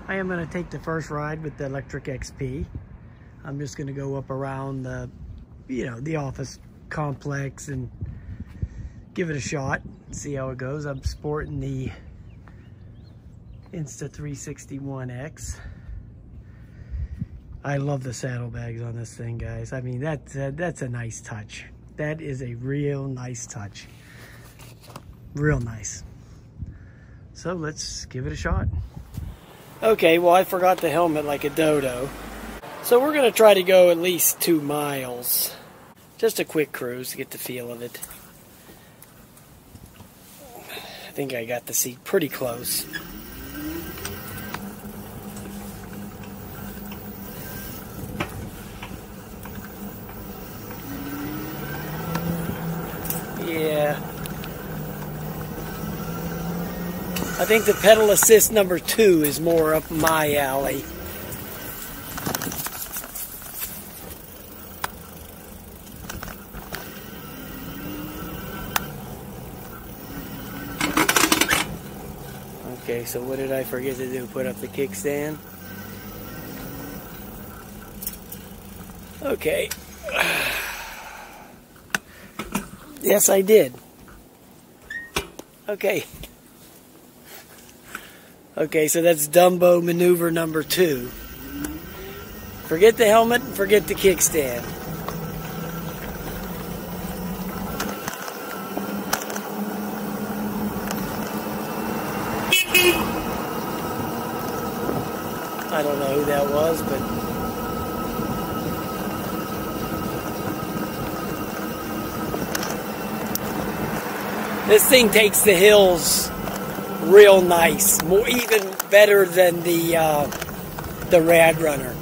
I am going to take the first ride with the Lectric XP. I'm just going to go up around the, the office complex and give it a shot, see how it goes. I'm sporting the Insta361X. I love the saddlebags on this thing, guys. I mean, that's a nice touch. That is a real nice touch. Real nice. So let's give it a shot. Okay, well, I forgot the helmet like a dodo. So we're going to try to go at least 2 miles. Just a quick cruise to get the feel of it. I think I got the seat pretty close. Yeah. I think the pedal assist number 2 is more up my alley. Okay, so what did I forget to do? Put up the kickstand? Okay. Yes, I did. Okay. Okay, so that's Dumbo maneuver number 2. Forget the helmet and forget the kickstand. I don't know who that was, but this thing takes the hills real nice, even better than the Rad Runner.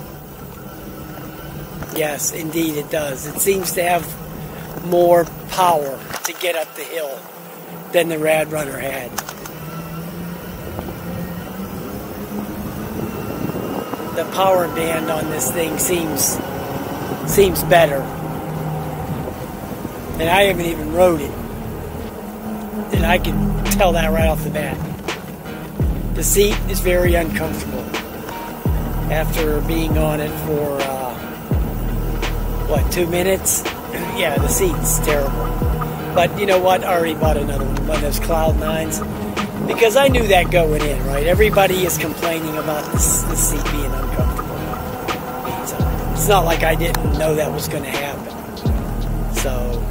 Yes, indeed it does. It seems to have more power to get up the hill than the Rad Runner had. The power band on this thing seems better, and I haven't even rode it, and I can tell that right off the bat. The seat is very uncomfortable after being on it for, what, 2 minutes? Yeah, the seat's terrible. But you know what? I already bought another one of those Cloud 9s because I knew that going in, right? Everybody is complaining about the seat being uncomfortable. It's not like I didn't know that was going to happen. So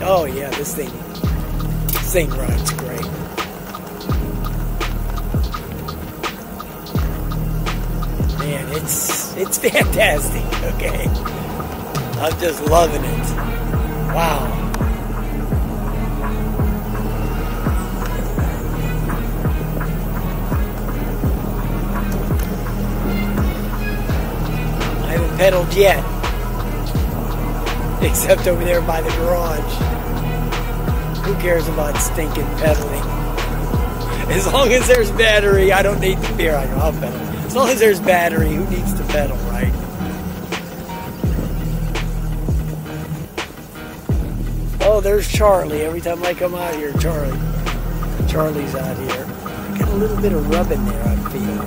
oh yeah, this thing rides great. Man, it's fantastic, okay? I'm just loving it. Wow. I haven't pedaled yet. Except over there by the garage. Who cares about stinking pedaling? As long as there's battery, I don't need the beer. I'll pedal. As long as there's battery, who needs to pedal, right? Oh, there's Charlie. Every time I come out here, Charlie's out here. I got a little bit of rub in there, I feel.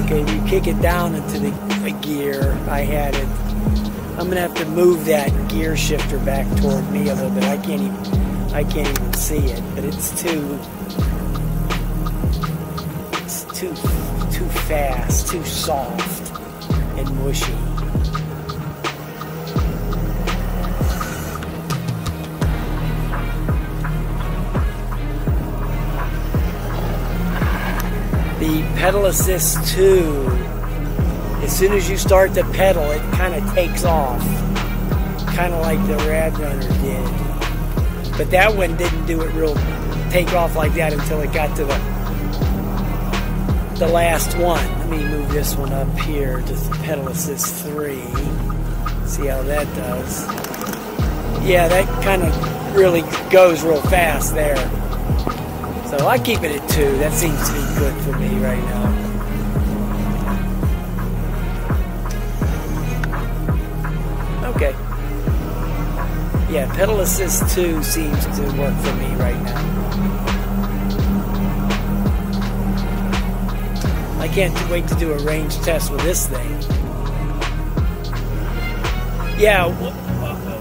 Okay, if you kick it down into the gear, I had it. I'm gonna have to move that gear shifter back toward me a little bit. I can't even see it, but it's too fast, too soft and mushy. The pedal assist 2, as soon as you start the pedal, it kind of takes off, kind of like the Rad Runner did. But that one didn't do it take off like that until it got to the last one. Let me move this one up here to pedal assist 3. See how that does. Yeah, that kind of really goes real fast there. So I keep it at 2. That seems to be good for me right now. Yeah, pedal assist 2 seems to work for me right now. I can't wait to do a range test with this thing. Yeah,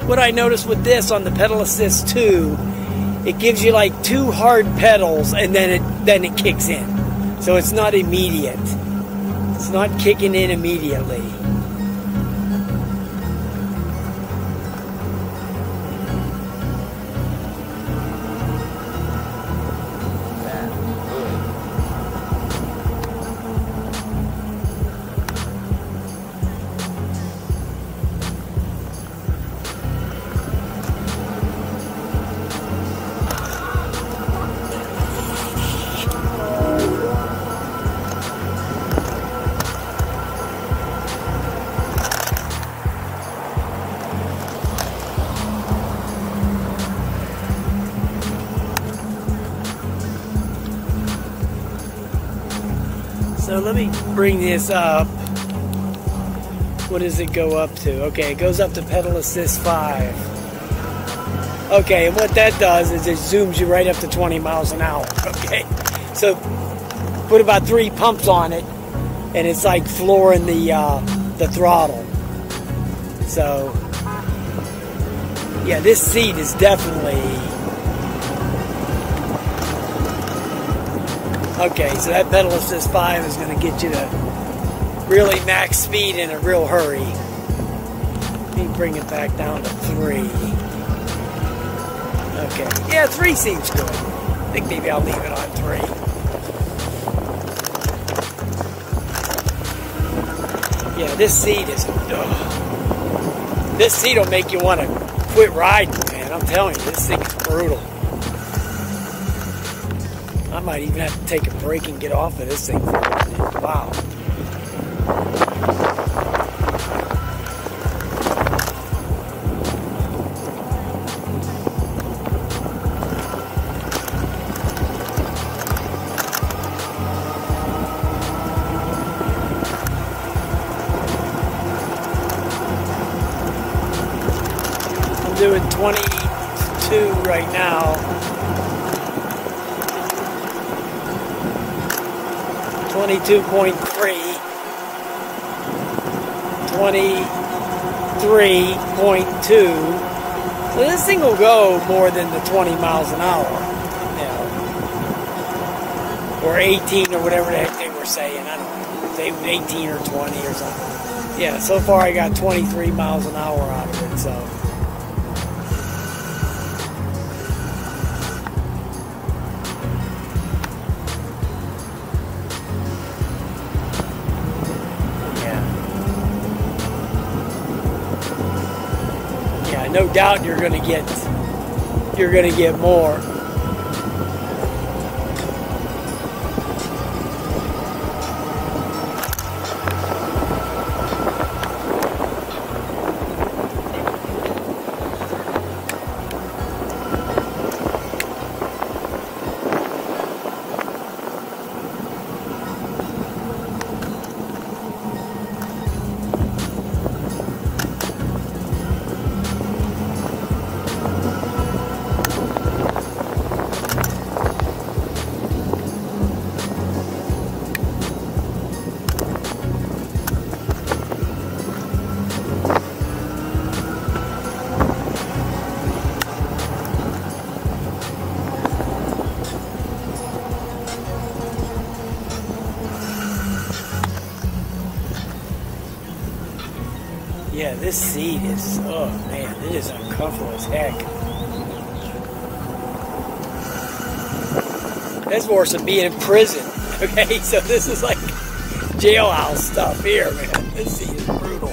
what I noticed with this on the pedal assist 2, it gives you like 2 hard pedals and then it kicks in. So it's not immediate. It's not kicking in immediately. So let me bring this up. What does it go up to? Okay, it goes up to pedal assist 5. Okay, and what that does is it zooms you right up to 20 miles an hour. Okay, so put about 3 pumps on it, and it's like flooring the throttle. So yeah, this seat is definitely. Okay, so that pedal assist 5 is going to get you to really max speed in a real hurry. Let me bring it back down to 3. Okay, yeah, 3 seems good. I think maybe I'll leave it on 3. Yeah, this seat is... This seat will make you want to quit riding, man. I'm telling you, this thing is brutal. I might even have to take a break and get off of this thing for a minute. Wow. I'm doing 22 right now. 22.3, 23.2. So this thing will go more than the 20 miles an hour, you know, or 18 or whatever the heck they were saying. I don't know, they 18 or 20 or something. Yeah, so far I got 23 miles an hour out of it. So. No doubt you're gonna get more. Yeah, this seat is, oh man, it is uncomfortable as heck. That's worse than being in prison, okay? So this is like jailhouse stuff here, man. This seat is brutal.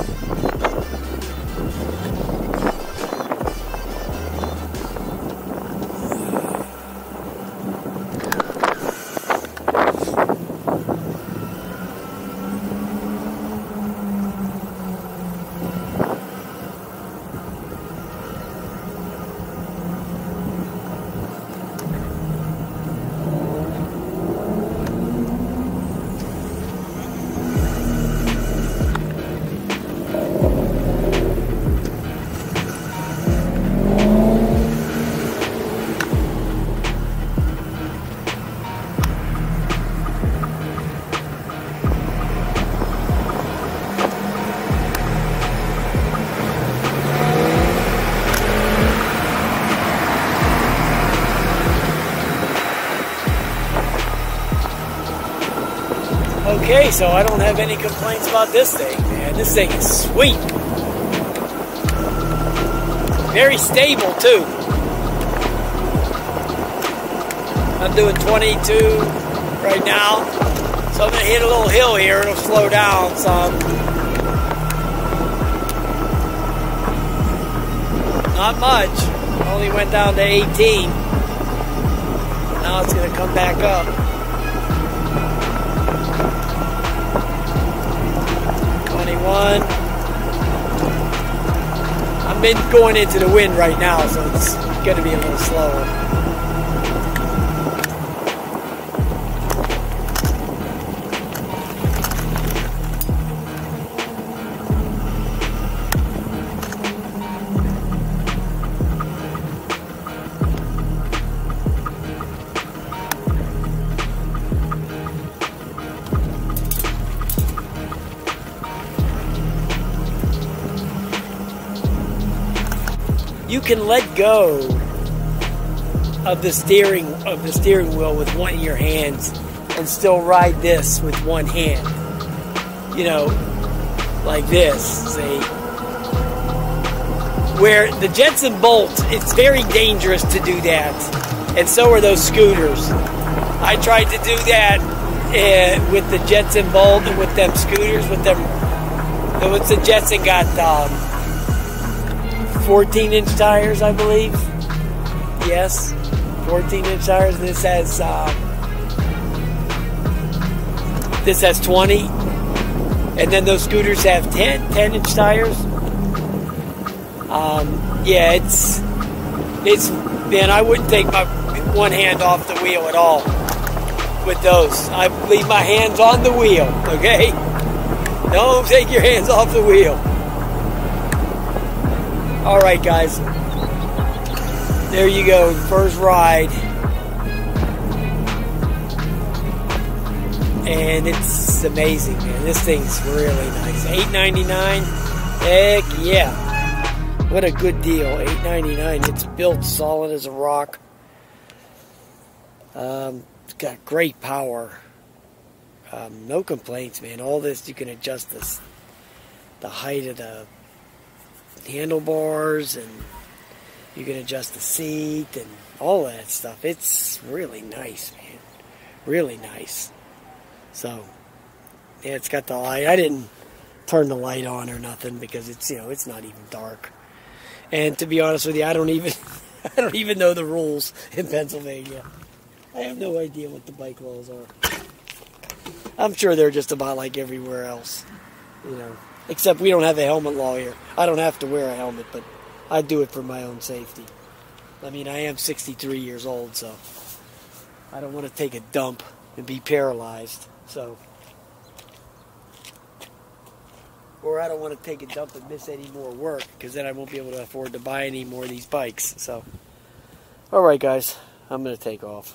Okay, so I don't have any complaints about this thing, man. This thing is sweet. Very stable, too. I'm doing 22 right now. So I'm going to hit a little hill here. It'll slow down some. Not much. Only went down to 18. Now it's going to come back up. I've been going into the wind right now, so it's going to be a little slower. You can let go of the steering wheel with one of your hands and still ride this with one hand. You know, like this, see? Where the Jetson Bolt, it's very dangerous to do that. And so are those scooters. I tried to do that with the Jetson Bolt and with them scooters, with them. What's the Jetson got? 14-inch tires, I believe. Yes, 14-inch tires. This has 20, and then those scooters have 10-inch tires. Yeah, it's man, I wouldn't take my one hand off the wheel at all with those. I leave my hands on the wheel. Okay, don't take your hands off the wheel. All right, guys. There you go. First ride. And it's amazing, man. This thing's really nice. $8.99. Heck yeah. What a good deal. $8.99. It's built solid as a rock. It's got great power. No complaints, man. All this, you can adjust the height of the handlebars, and you can adjust the seat and all that stuff. It's really nice, man. Really nice. So, yeah, it's got the light. I didn't turn the light on or nothing because it's, you know, it's not even dark. And to be honest with you, I don't even know the rules in Pennsylvania. I have no idea what the bike laws are. I'm sure they're just about like everywhere else, you know. Except we don't have a helmet law here. I don't have to wear a helmet, but I do it for my own safety. I mean, I am 63 years old, so I don't want to take a dump and be paralyzed. So, or I don't want to take a dump and miss any more work, because then I won't be able to afford to buy any more of these bikes. So, all right, guys, I'm going to take off.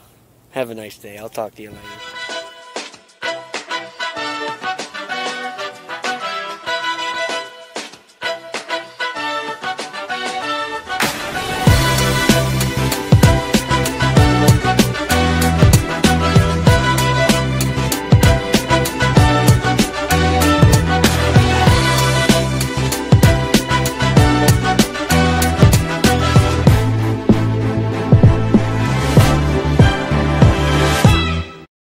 Have a nice day. I'll talk to you later.